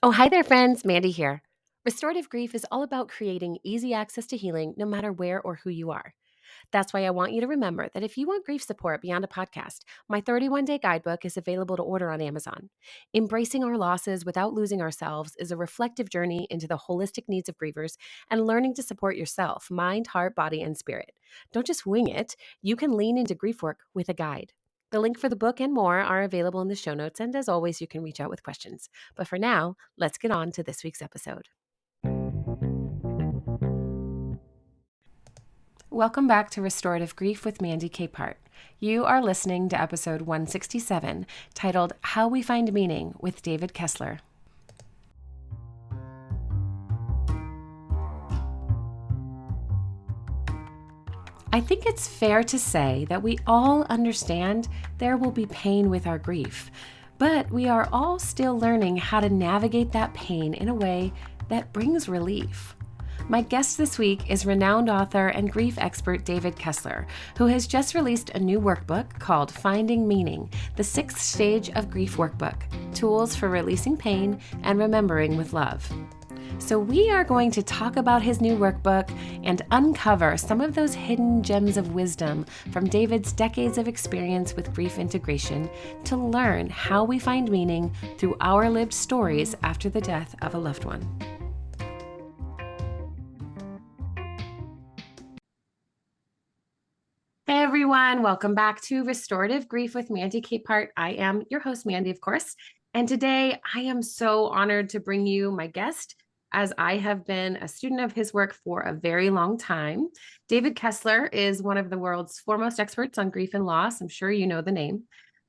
Oh, hi there, friends. Mandy here. Restorative Grief is all about creating easy access to healing no matter where or who you are. That's why I want you to remember that if you want grief support beyond a podcast, my 31-day guidebook is available to order on Amazon. Embracing our losses without losing ourselves is a reflective journey into the holistic needs of grievers and learning to support yourself, mind, heart, body, and spirit. Don't just wing it. You can lean into grief work with a guide. The link for the book and more are available in the show notes, and as always, you can reach out with questions. But for now, let's get on to this week's episode. Welcome back to Restorative Grief with Mandy Capehart. You are listening to episode 167, titled How We Find Meaning with David Kessler. I think it's fair to say that we all understand there will be pain with our grief, but we are all still learning how to navigate that pain in a way that brings relief. My guest this week is renowned author and grief expert David Kessler, who has just released a new workbook called Finding Meaning, the 6th Stage of Grief Workbook, Tools for Releasing Pain and Remembering with Love. So we are going to talk about his new workbook and uncover some of those hidden gems of wisdom from David's decades of experience with grief integration to learn how we find meaning through our lived stories after the death of a loved one. Hey everyone, welcome back to Restorative Grief with Mandy Capehart. I am your host, Mandy, of course. And today I am so honored to bring you my guest, as I have been a student of his work for a very long time. David Kessler is one of the world's foremost experts on grief and loss. I'm sure you know the name.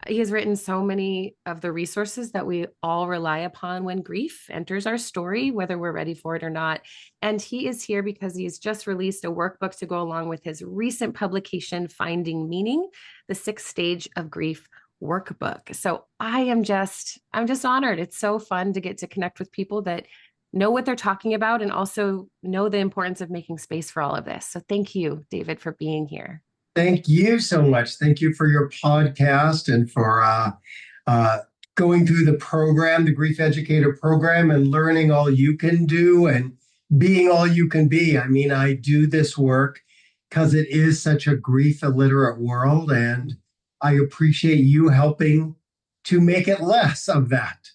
He has written so many of the resources that we all rely upon when grief enters our story, whether we're ready for it or not. And he is here because he's just released a workbook to go along with his recent publication, Finding Meaning, the 6th Stage of Grief Workbook. So I'm just honored. It's so fun to get to connect with people that know what they're talking about and also know the importance of making space for all of this. So thank you, David, for being here. Thank you so much. Thank you for your podcast and for going through the program, the Grief Educator program, and learning all you can do and being all you can be. I mean, I do this work because it is such a grief illiterate world, and I appreciate you helping to make it less of that.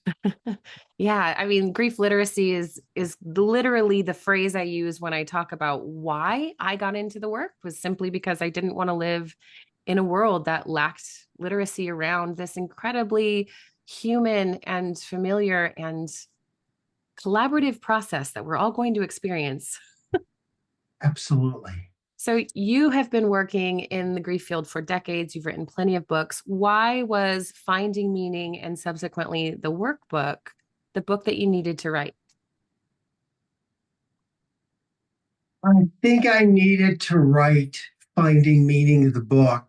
Yeah, I mean, grief literacy is literally the phrase I use when I talk about why I got into the work, was simply because I didn't want to live in a world that lacked literacy around this incredibly human and familiar and collaborative process that we're all going to experience. Absolutely. So you have been working in the grief field for decades. You've written plenty of books. Why was Finding Meaning and subsequently the workbook the book that you needed to write? I think I needed to write Finding Meaning of the book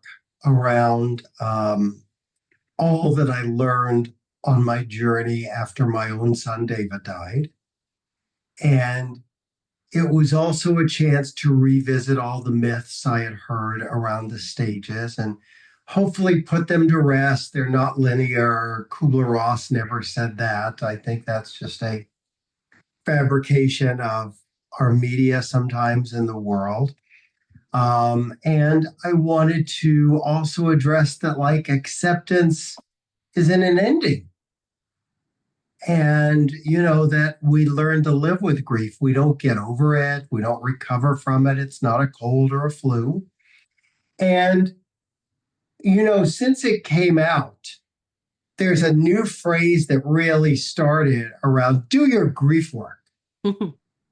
around all that I learned on my journey after my own son, David, died. And it was also a chance to revisit all the myths I had heard around the stages and hopefully put them to rest. They're not linear. Kubler-Ross never said that. I think that's just a fabrication of our media sometimes in the world. And I wanted to also address that, like, acceptance isn't an ending. And, that we learn to live with grief. We don't get over it. We don't recover from it. It's not a cold or a flu. And since it came out, there's a new phrase that really started around do your grief work.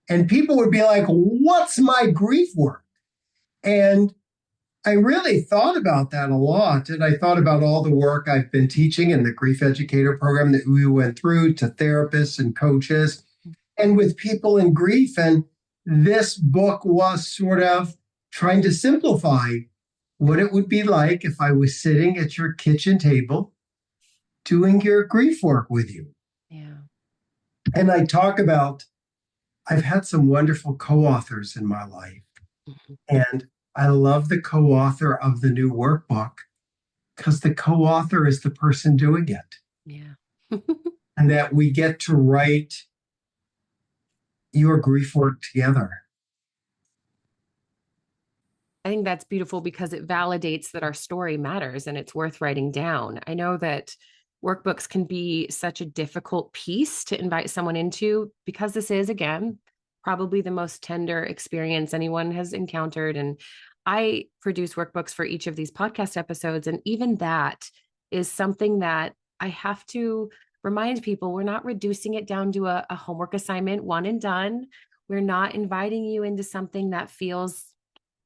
And people would be like, what's my grief work? And I really thought about that a lot. And I thought about all the work I've been teaching in the Grief Educator program that we went through to therapists and coaches and with people in grief. And this book was sort of trying to simplify what it would be like if I was sitting at your kitchen table doing your grief work with you. Yeah. And I talk about, I've had some wonderful co-authors in my life. Mm-hmm. And I love the co-author of the new workbook because the co-author is the person doing it. Yeah. And that we get to write your grief work together. I think that's beautiful because it validates that our story matters and it's worth writing down. I know that workbooks can be such a difficult piece to invite someone into because this is, again, probably the most tender experience anyone has encountered. And I produce workbooks for each of these podcast episodes. And even that is something that I have to remind people we're not reducing it down to a homework assignment, one and done. We're not inviting you into something that feels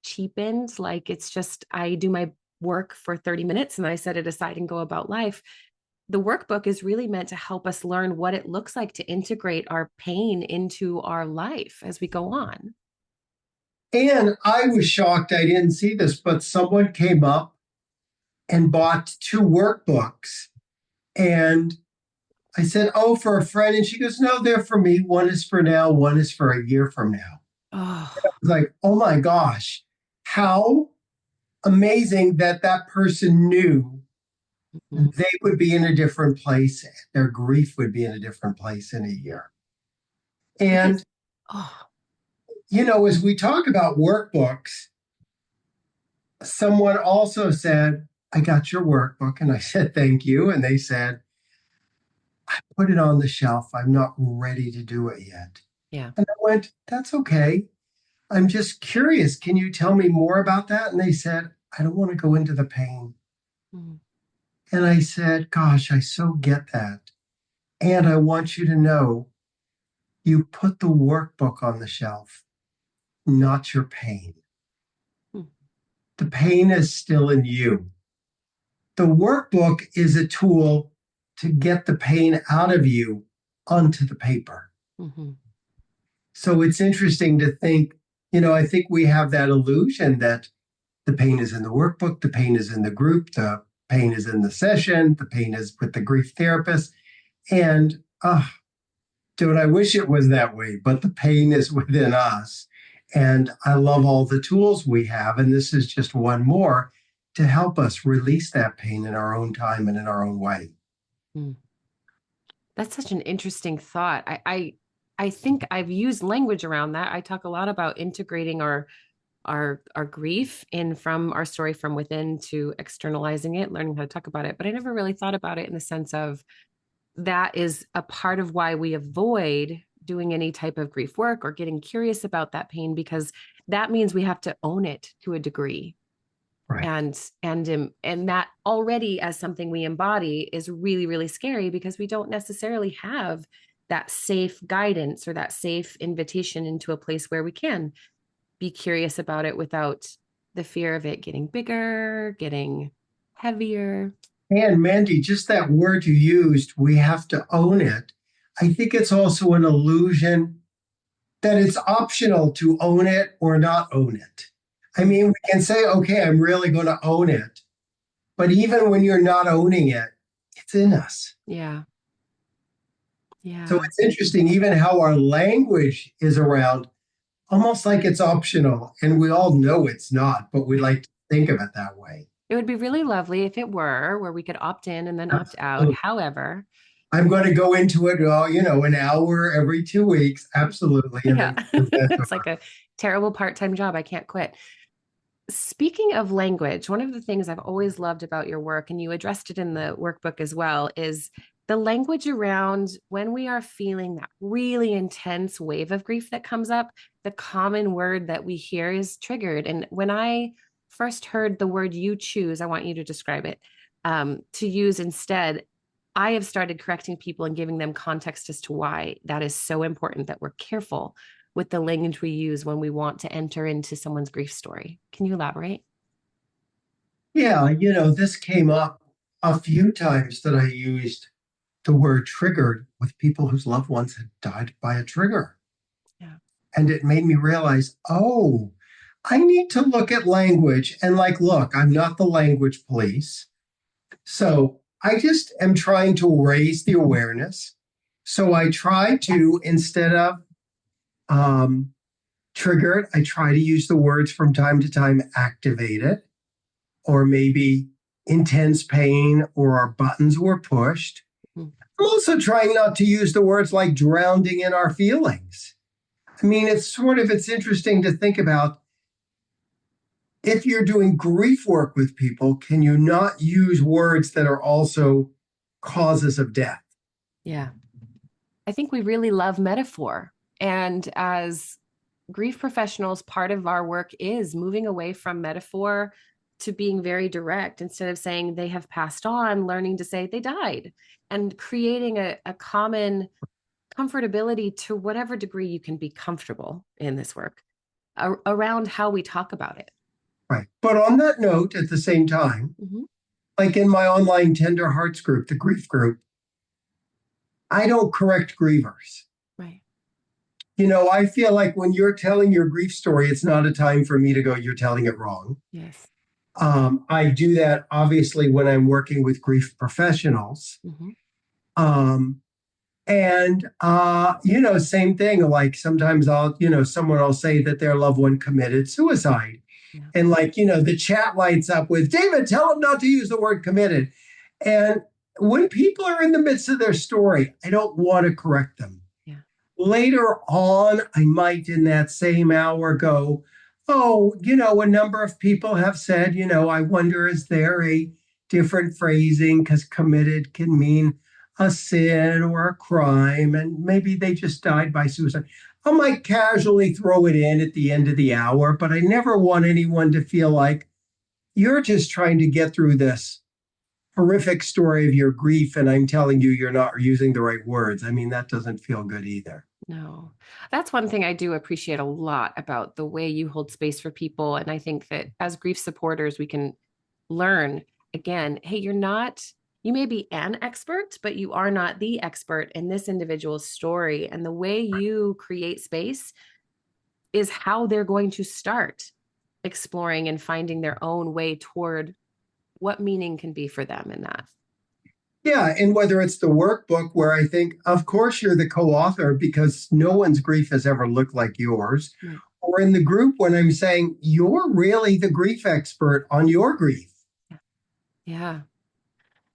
cheapened. Like it's just, I do my work for 30 minutes and I set it aside and go about life. The workbook is really meant to help us learn what it looks like to integrate our pain into our life as we go on. And I was shocked I didn't see this, but someone came up and bought two workbooks. And I said, "Oh, for a friend." And she goes, "No, they're for me. One is for now, one is for a year from now." I Oh, was like, oh my gosh, how amazing that that person knew mhm. they would be in a different place. Their grief would be in a different place in a year. Because, And, oh, as we talk about workbooks, someone also said, "I got your workbook." And I said, "Thank you." And they said, "I put it on the shelf. I'm not ready to do it yet." yeah. And I went, "That's okay. I'm just curious. Can you tell me more about that?" And they said, "I don't want to go into the pain." Mm, And I said, "Gosh, I so get that. And I want you to know you put the workbook on the shelf, not your pain. mm, The pain is still in you. The workbook is a tool to get the pain out of you onto the paper." mhm, So it's interesting to think, I think we have that illusion that the pain is in the workbook, the pain is in the group, the pain is in the session, the pain is with the grief therapist. And dude, I wish it was that way, but the pain is within us. And I love all the tools we have. And this is just one more to help us release that pain in our own time and in our own way. mm. That's such an interesting thought. I think I've used language around that. I talk a lot about integrating our grief in from our story from within to externalizing it, learning how to talk about it. But I never really thought about it in the sense of that is a part of why we avoid doing any type of grief work or getting curious about that pain because that means we have to own it to a degree. Right. And that already as something we embody is really really scary because we don't necessarily have that safe guidance or that safe invitation into a place where we can be curious about it without the fear of it getting bigger, getting heavier. And Mandy, just that word you used, we have to own it. I think it's also an illusion that it's optional to own it or not own it. I mean, we can say, okay, I'm really going to own it. But even when you're not owning it, it's in us. Yeah. So Yeah. it's interesting, even how our language is around, almost like it's optional. And we all know it's not, but we like to think of it that way. It would be really lovely if it were where we could opt in and then opt out. Absolutely. However, I'm going to go into it, an hour every 2 weeks. Absolutely. And yeah, then move that it's over. like a terrible part-time job. I can't quit. Speaking of language, one of the things I've always loved about your work, and you addressed it in the workbook as well, is the language around when we are feeling that really intense wave of grief that comes up, the common word that we hear is triggered. And when I first heard the word you choose, I want you to describe it, to use instead, I have started correcting people and giving them context as to why that is so important that we're careful with the language we use when we want to enter into someone's grief story. Can you elaborate? Yeah, this came up a few times that I used the word triggered with people whose loved ones had died by a trigger. Yeah. And it made me realize, oh, I need to look at language and look, I'm not the language police. So I just am trying to raise the awareness. So I try to, instead of um, triggered, I try to use the words from time to time activated, or maybe intense pain, or our buttons were pushed. Mm-hmm. I'm also trying not to use the words like drowning in our feelings. I mean, it's interesting to think about if you're doing grief work with people, can you not use words that are also causes of death? Yeah. I think we really love metaphor. And as grief professionals, part of our work is moving away from metaphor to being very direct. Instead of saying they have passed on, learning to say they died, and creating a common comfortability to whatever degree you can be comfortable in this work around how we talk about it. Right. But on that note, at the same time, Mhm. like in my online Tender Hearts group, the grief group, I don't correct grievers. Right. I feel like when you're telling your grief story, it's not a time for me to go, you're telling it wrong. Yes. I do that obviously when I'm working with grief professionals. Mm-hmm. Um, and, same thing. Like sometimes someone will say that their loved one committed suicide. Yeah. And the chat lights up with, David, tell them not to use the word committed. And when people are in the midst of their story, I don't want to correct them. Yeah. Later on, I might in that same hour go, oh, a number of people have said, I wonder, is there a different phrasing? Because committed can mean a sin or a crime, and maybe they just died by suicide. I might casually throw it in at the end of the hour, but I never want anyone to feel like you're just trying to get through this horrific story of your grief, and I'm telling you, you're not using the right words. I mean, that doesn't feel good either. No, that's one thing I do appreciate a lot about the way you hold space for people. And I think that as grief supporters, we can learn again, hey, you may be an expert, but you are not the expert in this individual's story. And the way you create space is how they're going to start exploring and finding their own way toward what meaning can be for them in that. Yeah, and whether it's the workbook where I think, of course, you're the co-author because no one's grief has ever looked like yours, Right. or in the group when I'm saying you're really the grief expert on your grief. Yeah. Yeah.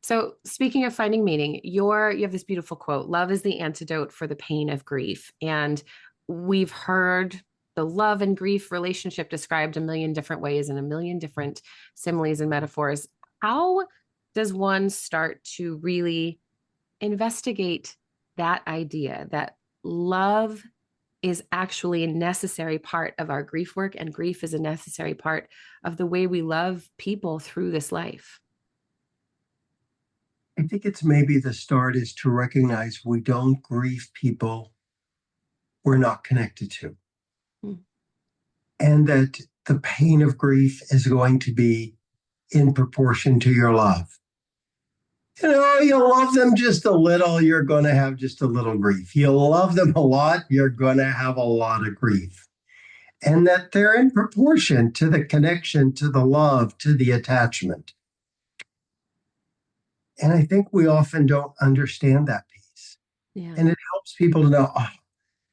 So speaking of finding meaning, you have this beautiful quote, love is the antidote for the pain of grief. And we've heard the love and grief relationship described a million different ways and a million different similes and metaphors. How does one start to really investigate that idea that love is actually a necessary part of our grief work and grief is a necessary part of the way we love people through this life? I think it's maybe the start is to recognize we don't grieve people we're not connected to, Mm. and that the pain of grief is going to be in proportion to your love. You love them just a little, you're going to have just a little grief. You love them a lot, you're going to have a lot of grief. And that they're in proportion to the connection, to the love, to the attachment. And I think we often don't understand that piece. Yeah. And it helps people to know, oh,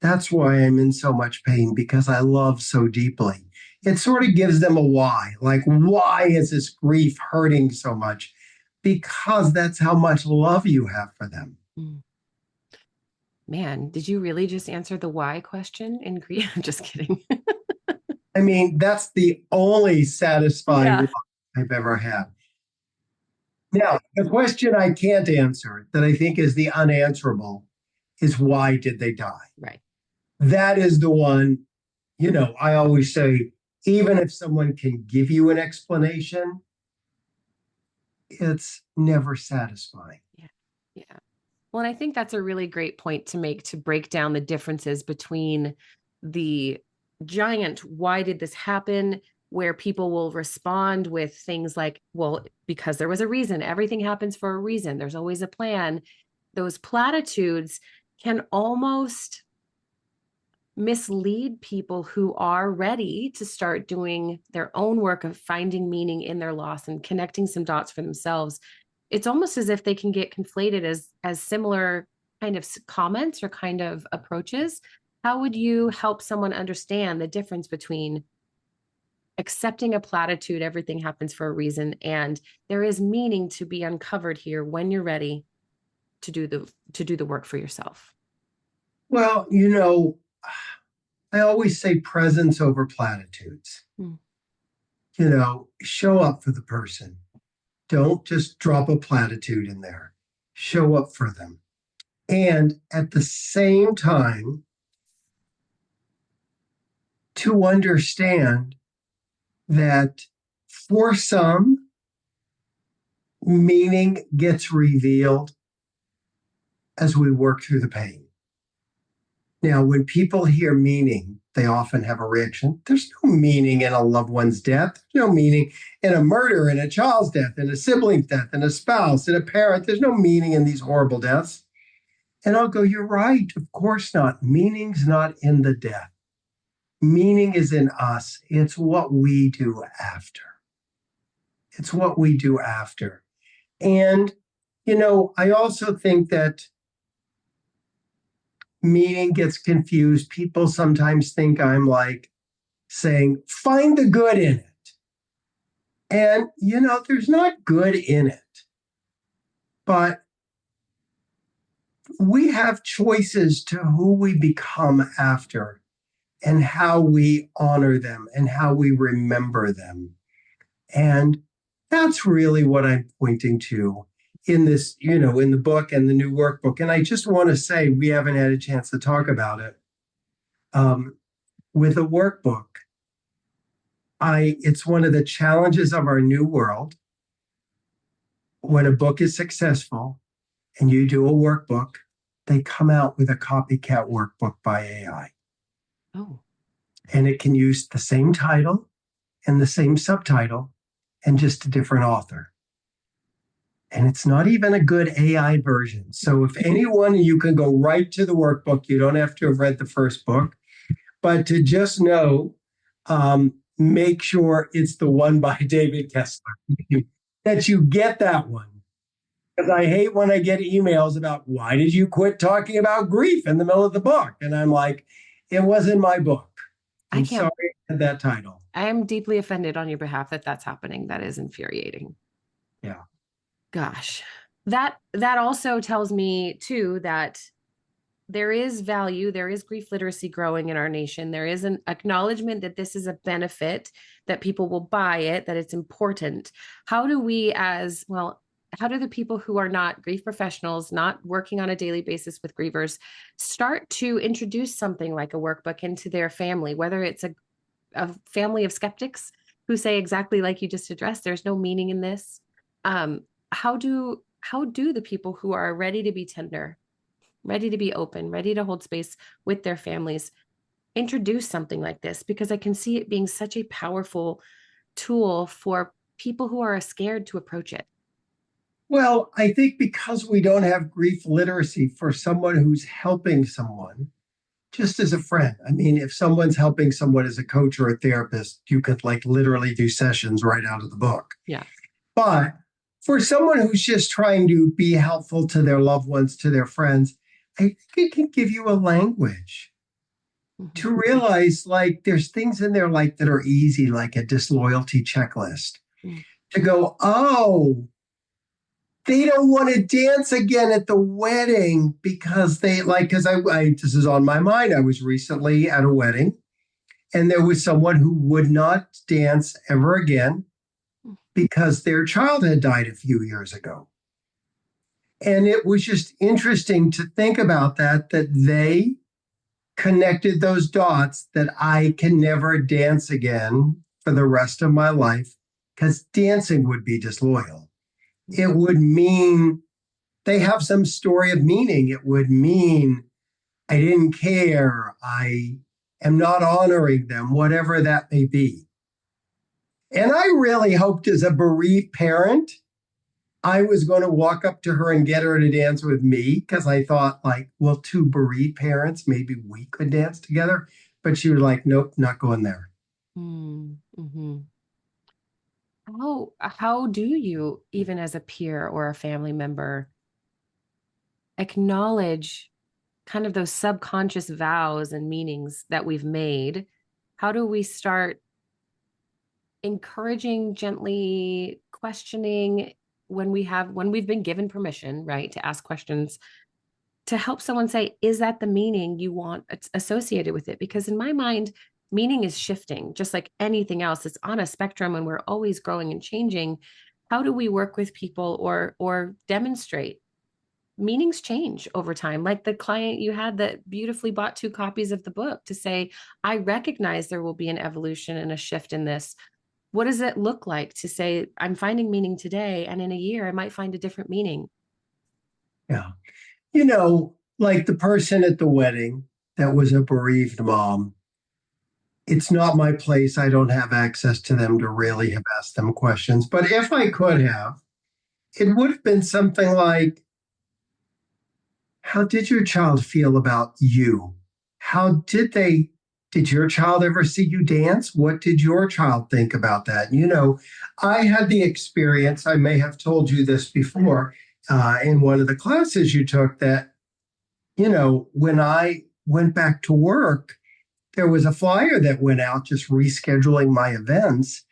that's why I'm in so much pain because I love so deeply. It sort of gives them a why. Like, why is this grief hurting so much? Because that's how much love you have for them. Mm. Man, did you really just answer the why question in Greek? I'm just kidding. I mean, that's the only satisfying Yeah. love I've ever had. Now, the question I can't answer that I think is the unanswerable is why did they die? Right. That is the one, I always say, even if someone can give you an explanation, it's never satisfying. Yeah. Yeah. Well, and I think that's a really great point to make to break down the differences between the giant, why did this happen? Where people will respond with things like, well, because there was a reason, everything happens for a reason, there's always a plan. Those platitudes can almost mislead people who are ready to start doing their own work of finding meaning in their loss and connecting some dots for themselves. It's almost as if they can get conflated as similar kind of comments or kind of approaches. How would you help someone understand the difference between accepting a platitude, everything happens for a reason, and there is meaning to be uncovered here when you're ready to do the work for yourself? Well, I always say presence over platitudes. Mm. Show up for the person. Don't just drop a platitude in there. Show up for them. And at the same time, to understand that for some, meaning gets revealed as we work through the pain. Now, when people hear meaning, they often have a reaction. There's no meaning in a loved one's death. There's no meaning in a murder, in a child's death, in a sibling's death, in a spouse, in a parent. There's no meaning in these horrible deaths. And I'll go, you're right. Of course not. Meaning's not in the death. Meaning is in us. It's what we do after. It's what we do after. And, I also think that meaning gets confused. People sometimes think I'm like saying, find the good in it. And, there's not good in it. But we have choices to who we become after and how we honor them and how we remember them. And that's really what I'm pointing to in this, in the book and the new workbook. And I just want to say, we haven't had a chance to talk about it. With a workbook, it's one of the challenges of our new world. When a book is successful and you do a workbook, they come out with a copycat workbook by AI. Oh. And it can use the same title and the same subtitle and just a different author. And it's not even a good AI version. So if anyone, you can go right to the workbook. You don't have to have read the first book, but to just know, make sure it's the one by David Kessler, that you get that one. Because I hate when I get emails about, why did you quit talking about grief in the middle of the book? And I'm like, it wasn't my book. I I'm can't. sorry I had that title. I am deeply offended on your behalf that that's happening. That is infuriating. Yeah. Gosh. That also tells me too that there is value, there is grief literacy growing in our nation. There is an acknowledgement that this is a benefit, that people will buy it, that it's important. How do we, as well, how do the people who are not grief professionals, not working on a daily basis with grievers, start to introduce something like a workbook into their family, whether it's a family of skeptics who say exactly like you just addressed, there's no meaning in this. How do the people who are ready to be tender, ready to be open, ready to hold space with their families, introduce something like this? Because I can see it being such a powerful tool for people who are scared to approach it. Well, I think because we don't have grief literacy for someone who's helping someone, just as a friend. I mean, if someone's helping someone as a coach or a therapist, you could like literally do sessions right out of the book. Yeah. But for someone who's just trying to be helpful to their loved ones, to their friends, I think it can give you a language to realize like there's things in there like that are easy, like a disloyalty checklist. To go, oh, they don't want to dance again at the wedding because this is on my mind. I was recently at a wedding and there was someone who would not dance ever again because their child had died a few years ago. And it was just interesting to think about that they connected those dots, that I can never dance again for the rest of my life because dancing would be disloyal. It would mean they have some story of meaning. It would mean I didn't care. I am not honoring them, whatever that may be. And I really hoped as a bereaved parent, I was going to walk up to her and get her to dance with me because I thought like, well, two bereaved parents, maybe we could dance together. But she was like, nope, not going there. Mm-hmm. How do you, even as a peer or a family member, acknowledge kind of those subconscious vows and meanings that we've made? How do we start encouraging, gently questioning when we've been given permission, right, to ask questions? to help someone say, is that the meaning you want associated with it? Because in my mind, meaning is shifting, just like anything else. It's on a spectrum and we're always growing and changing. How do we work with people or demonstrate? Meanings change over time. Like the client you had that beautifully bought 2 copies of the book to say, I recognize there will be an evolution and a shift in this. What does it look like to say, I'm finding meaning today, and in a year, I might find a different meaning? Yeah. Like the person at the wedding that was a bereaved mom, it's not my place. I don't have access to them to really have asked them questions. But if I could have, it would have been something like, how did your child feel about you? How did your child ever see you dance? What did your child think about that? I had the experience, I may have told you this before, in one of the classes you took, that, when I went back to work, there was a flyer that went out just rescheduling my events,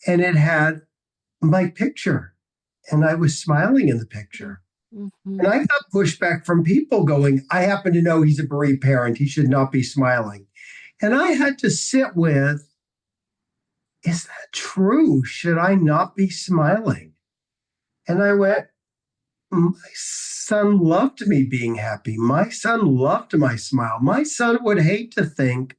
and it had my picture, and I was smiling in the picture. And I Mm-hmm. got pushback from people going, I happen to know he's a bereaved parent. He should not be smiling. And I had to sit with, is that true? Should I not be smiling? And I went, my son loved me being happy. My son loved my smile. My son would hate to think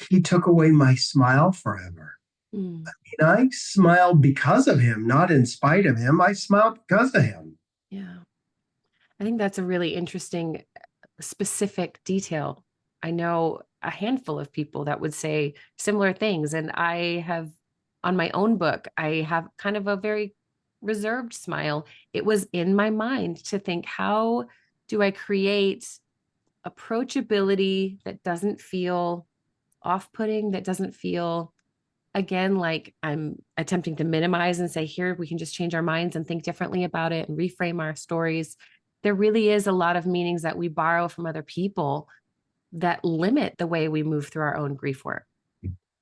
he took away my smile forever. Mm, I smiled because of him, not in spite of him. I smiled because of him. yeah. I think that's a really interesting, specific detail. I know a handful of people that would say similar things. And I have, on my own book, I have kind of a very reserved smile. It was in my mind to think, how do I create approachability that doesn't feel off putting, that doesn't feel, again, like I'm attempting to minimize and say, here, we can just change our minds and think differently about it and reframe our stories. There really is a lot of meanings that we borrow from other people that limit the way we move through our own grief work.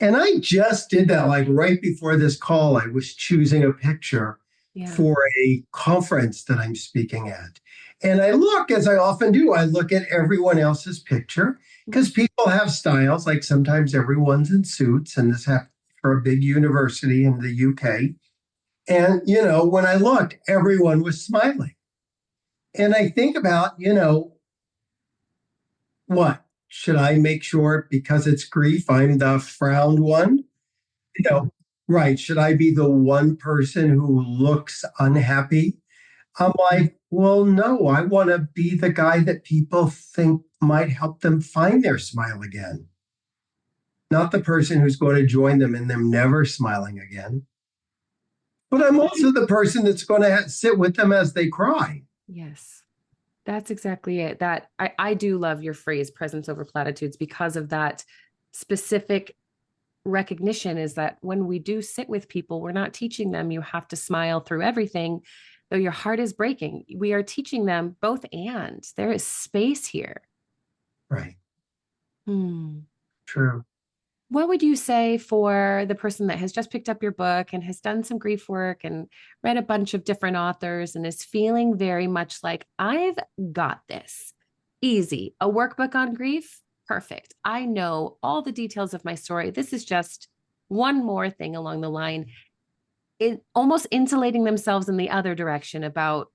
And I just did that, like right before this call. I was choosing a picture Yeah. for a conference that I'm speaking at. And I look, as I often do, I look at everyone else's picture because people have styles. Like sometimes everyone's in suits, and this happened for a big university in the UK. And, when I looked, everyone was smiling. And I think about, what? Should I make sure because it's grief, I'm the frowned one? Right. Should I be the one person who looks unhappy? I'm like, well, no, I want to be the guy that people think might help them find their smile again, not the person who's going to join them in them never smiling again. But I'm also the person that's going to sit with them as they cry. Yes. That's exactly it. That I do love your phrase presence over platitudes because of that specific recognition, is that when we do sit with people, we're not teaching them you have to smile through everything, though your heart is breaking. We are teaching them both, and there is space here. Right. Hmm. True. What would you say for the person that has just picked up your book and has done some grief work and read a bunch of different authors and is feeling very much like, I've got this easy, a workbook on grief? Perfect. I know all the details of my story. This is just one more thing along the line. It almost insulating themselves in the other direction about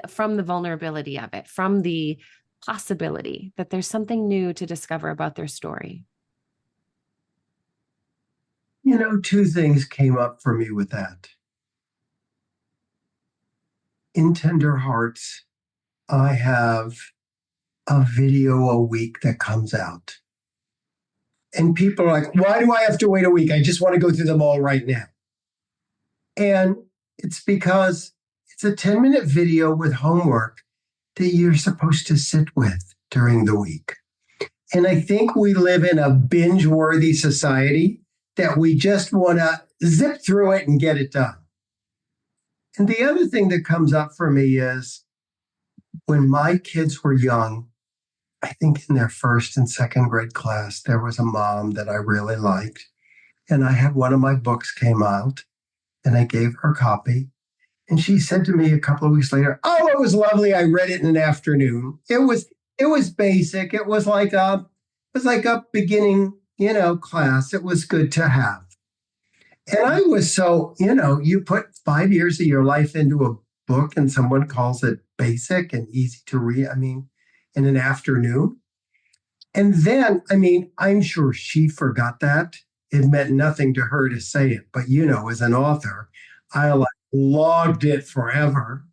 from the vulnerability of it, from the possibility that there's something new to discover about their story. Two things came up for me with that. In Tender Hearts, I have a video a week that comes out. And people are like, why do I have to wait a week? I just want to go through them all right now. And it's because it's a 10-minute video with homework that you're supposed to sit with during the week. And I think we live in a binge-worthy society that we just want to zip through it and get it done. And the other thing that comes up for me is when my kids were young, I think in their first and second grade class, there was a mom that I really liked. And I had one of my books came out and I gave her a copy. And she said to me a couple of weeks later, "Oh, it was lovely. I read it in an afternoon. It was basic. It was like a beginning, class. It was good to have." And I was so, you put 5 years of your life into a book and someone calls it basic and easy to read. I mean, in an afternoon. And then, I'm sure she forgot that. It meant nothing to her to say it. But, as an author, I like logged it forever.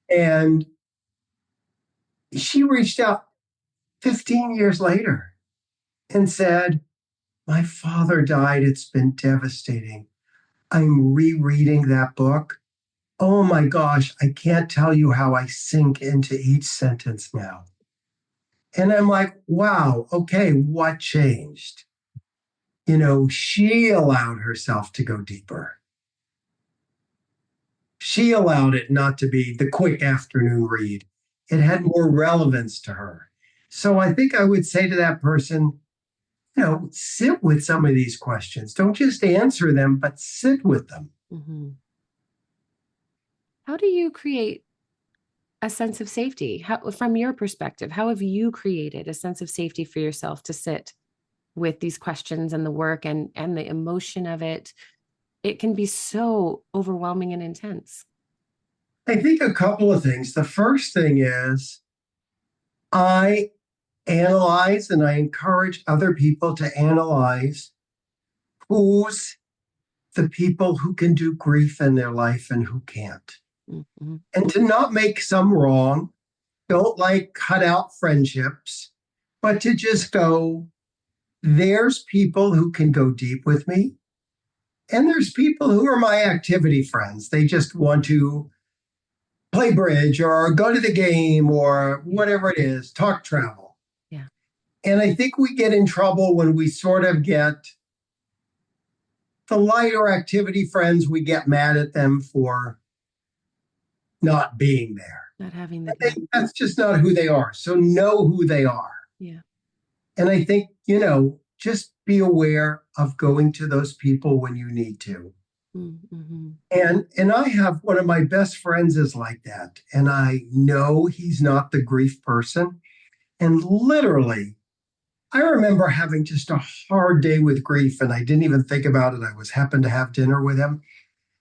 And she reached out 15 years later and said, "My father died. It's been devastating. I'm rereading that book. Oh my gosh, I can't tell you how I sink into each sentence now." And I'm like, wow, okay, what changed? She allowed herself to go deeper. She allowed it not to be the quick afternoon read. It had more relevance to her. So I think I would say to that person, sit with some of these questions. Don't just answer them, but sit with them. Mm-hmm. How do you create a sense of safety? From your perspective, how have you created a sense of safety for yourself to sit with these questions and the work and the emotion of it? It can be so overwhelming and intense. I think a couple of things. The first thing is I analyze and I encourage other people to analyze who's the people who can do grief in their life and who can't. Mm-hmm. And to not make some wrong, don't like cut out friendships, but to just go, there's people who can go deep with me. And there's people who are my activity friends. They just want to play bridge or go to the game or whatever it is, talk travel. Yeah. And I think we get in trouble when we sort of get the lighter activity friends, we get mad at them for not being there. Not having the depth. That's just not who they are. So know who they are. Yeah. And I think, just be aware of going to those people when you need to. Mm-hmm. And I have one of my best friends is like that. And I know he's not the grief person. And literally, I remember having just a hard day with grief and I didn't even think about it. I was happened to have dinner with him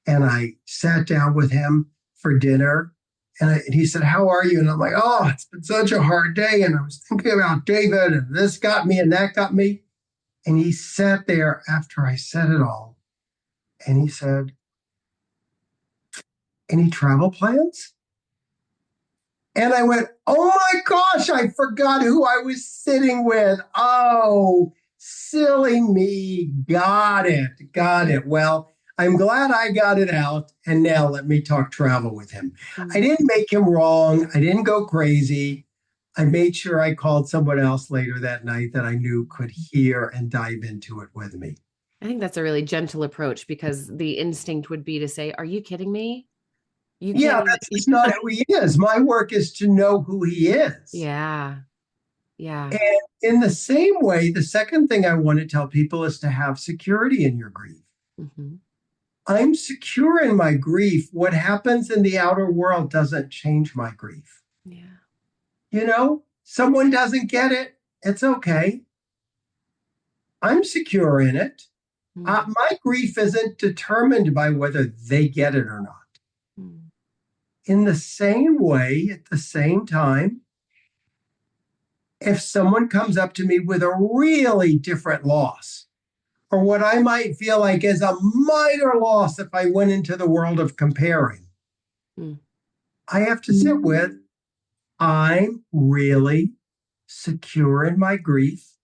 and I sat down with him for dinner and he said, "How are you?" And I'm like, "Oh, it's been such a hard day." And I was thinking about David and this got me and that got me. And he sat there after I said it all and he said, "Any travel plans?" And I went, "Oh my gosh, I forgot who I was sitting with. Oh, silly me. Got it. Got it. Well, I'm glad I got it out. And now let me talk travel with him." Mm-hmm. I didn't make him wrong. I didn't go crazy. I made sure I called someone else later that night that I knew could hear and dive into it with me. I think that's a really gentle approach because the instinct would be to say, "Are you kidding me? You Yeah, can't even." that's just not who he is. My work is to know who he is. Yeah. Yeah. And in the same way, the second thing I want to tell people is to have security in your grief. Mm-hmm. I'm secure in my grief. What happens in the outer world doesn't change my grief. Yeah. Someone doesn't get it. It's okay. I'm secure in it. Mm-hmm. My grief isn't determined by whether they get it or not. Mm-hmm. In the same way, at the same time, if someone comes up to me with a really different loss, or what I might feel like is a minor loss if I went into the world of comparing, I have to sit with, I'm really secure in my grief.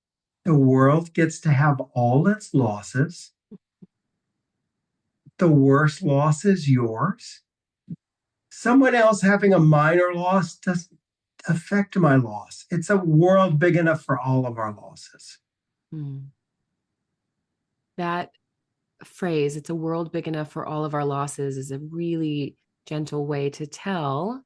The world gets to have all its losses. The worst loss is yours. Someone else having a minor loss doesn't affect my loss. It's a world big enough for all of our losses. Mm. That phrase, "it's a world big enough for all of our losses," is a really gentle way to tell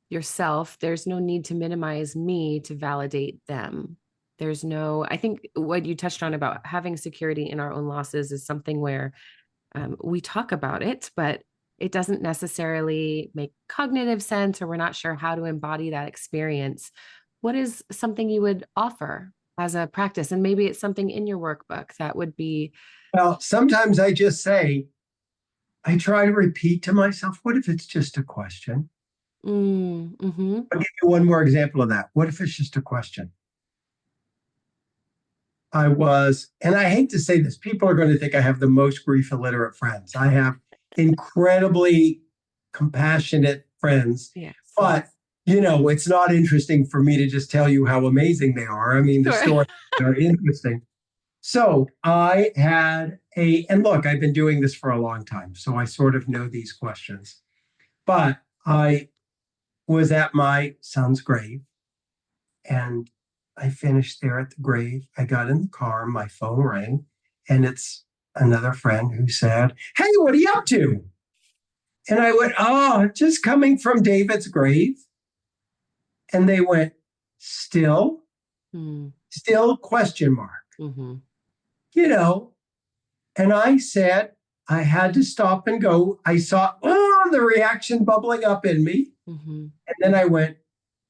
yourself there's no need to minimize me to validate them. I think what you touched on about having security in our own losses is something where we talk about it, but it doesn't necessarily make cognitive sense, or we're not sure how to embody that experience. What is something you would offer as a practice? And maybe it's something in your workbook that would be. Well, sometimes I just say, I try to repeat to myself, what if it's just a question? Mm-hmm. I'll give you one more example of that. What if it's just a question? And I hate to say this, people are going to think I have the most grief illiterate friends. I have incredibly compassionate friends, Yes. but it's not interesting for me to just tell you how amazing they are. I mean, the Sure. stories are interesting. So and look, I've been doing this for a long time, so I sort of know these questions. But I was at my son's grave, and I finished there at the grave. I got in the car, my phone rang, and it's another friend who said, "Hey, what are you up to?" And I went, "Oh, just coming from David's grave." And they went, "Still? Mm. Still question mark." Mm-hmm. You know, and I said, I had to stop and go. I saw the reaction bubbling up in me. Mm-hmm. And then I went,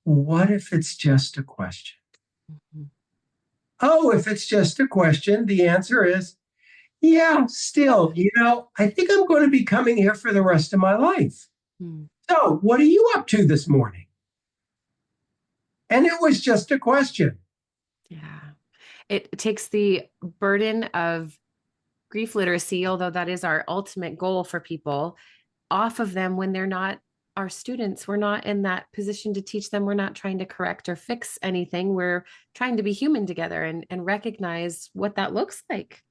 what if it's just a question? Mm-hmm. Oh, if it's just a question, the answer is, yeah, still, I think I'm going to be coming here for the rest of my life. Mm. So, what are you up to this morning? And it was just a question. Yeah. It takes the burden of grief literacy, although that is our ultimate goal for people, off of them when they're not our students. We're not in that position to teach them. We're not trying to correct or fix anything. We're trying to be human together and recognize what that looks like.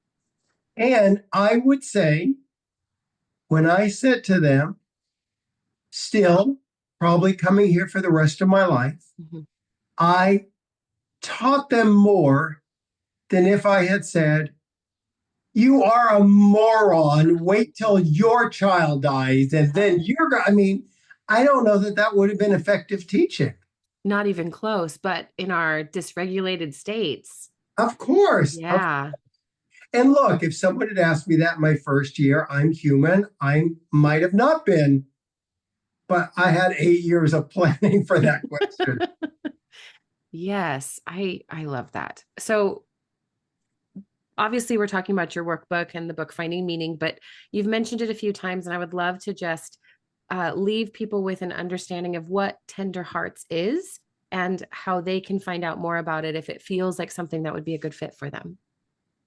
And I would say, when I said to them, still probably coming here for the rest of my life, Mm-hmm. I taught them more than if I had said, you are a moron. Wait till your child dies. And then I mean, I don't know that that would have been effective teaching. Not even close, but in our dysregulated states. Of course. Yeah. And look, if someone had asked me that my first year, I'm human. I might have not been, but I had 8 years of planning for that question. Yes, I love that. So obviously we're talking about your workbook and the book Finding Meaning, but you've mentioned it a few times, and I would love to just leave people with an understanding of what Tender Hearts is and how they can find out more about it if it feels like something that would be a good fit for them.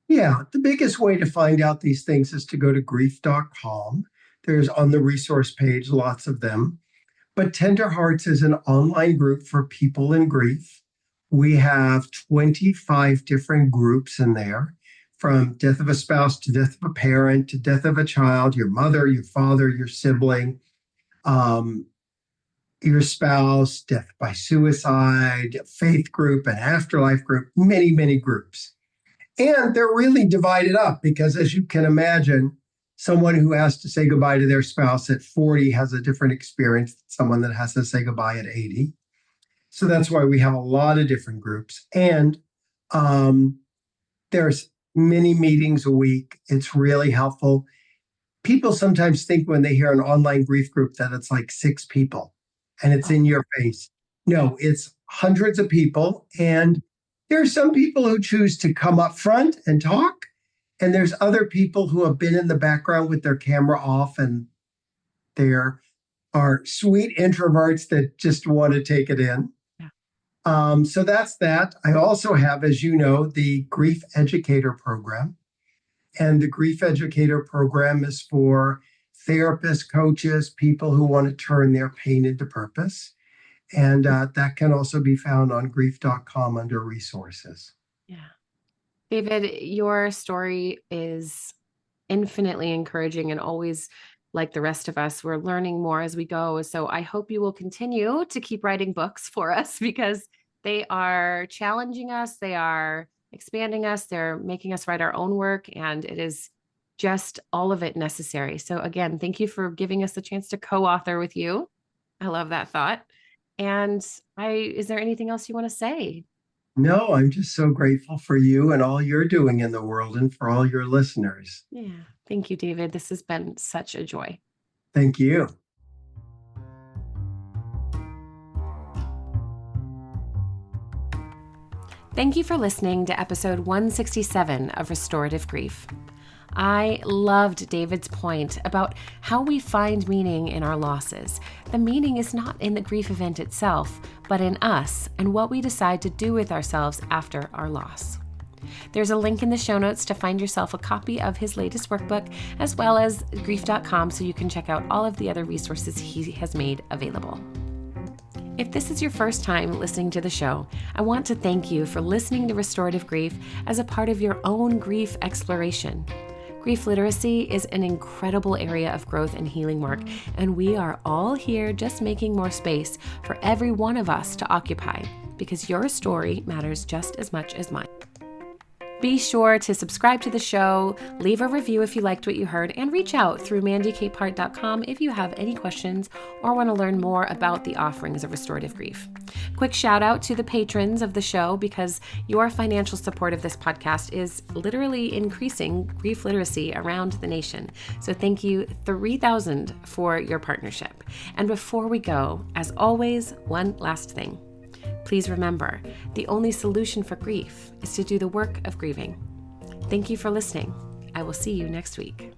Yeah, the biggest way to find out these things is to go to grief.com. There's on the resource page lots of them. But Tender Hearts is an online group for people in grief. We have 25 different groups in there, from death of a spouse to death of a parent to death of a child, your mother, your father, your sibling, um, your spouse, death by suicide, faith group, an afterlife group, many, many groups. And they're really divided up because, as you can imagine, someone who has to say goodbye to their spouse at 40 has a different experience than someone that has to say goodbye at 80. So that's why we have a lot of different groups. And um, there's many meetings a week. It's really helpful. People sometimes think when they hear an online grief group that it's like 6 people and it's in your face. No, it's hundreds of people. And there are some people who choose to come up front and talk. And there's other people who have been in the background with their camera off, and there are sweet introverts that just want to take it in. Yeah. So that's that. I also have, as you know, the Grief Educator Program. And the Grief Educator Program is for therapists, coaches, people who want to turn their pain into purpose. And that can also be found on grief.com under resources. Yeah. David, your story is infinitely encouraging, and always, like the rest of us, we're learning more as we go. So I hope you will continue to keep writing books for us, because they are challenging us, they are expanding us, they're making us write our own work, and it is just all of it necessary. So again, thank you for giving us the chance to co-author with you. I love that thought. And is there anything else you want to say? No, I'm just so grateful for you and all you're doing in the world and for all your listeners. Yeah. Thank you, David. This has been such a joy. Thank you. Thank you for listening to episode 167 of Restorative Grief. I loved David's point about how we find meaning in our losses. The meaning is not in the grief event itself, but in us and what we decide to do with ourselves after our loss. There's a link in the show notes to find yourself a copy of his latest workbook, as well as grief.com, so you can check out all of the other resources he has made available. If this is your first time listening to the show, I want to thank you for listening to Restorative Grief as a part of your own grief exploration. Grief literacy is an incredible area of growth and healing work, and we are all here just making more space for every one of us to occupy, because your story matters just as much as mine. Be sure to subscribe to the show, leave a review if you liked what you heard, and reach out through mandykpart.com if you have any questions or want to learn more about the offerings of Restorative Grief. Quick shout out to the patrons of the show, because your financial support of this podcast is literally increasing grief literacy around the nation. So thank you 3,000 for your partnership. And before we go, as always, one last thing. Please remember, the only solution for grief is to do the work of grieving. Thank you for listening. I will see you next week.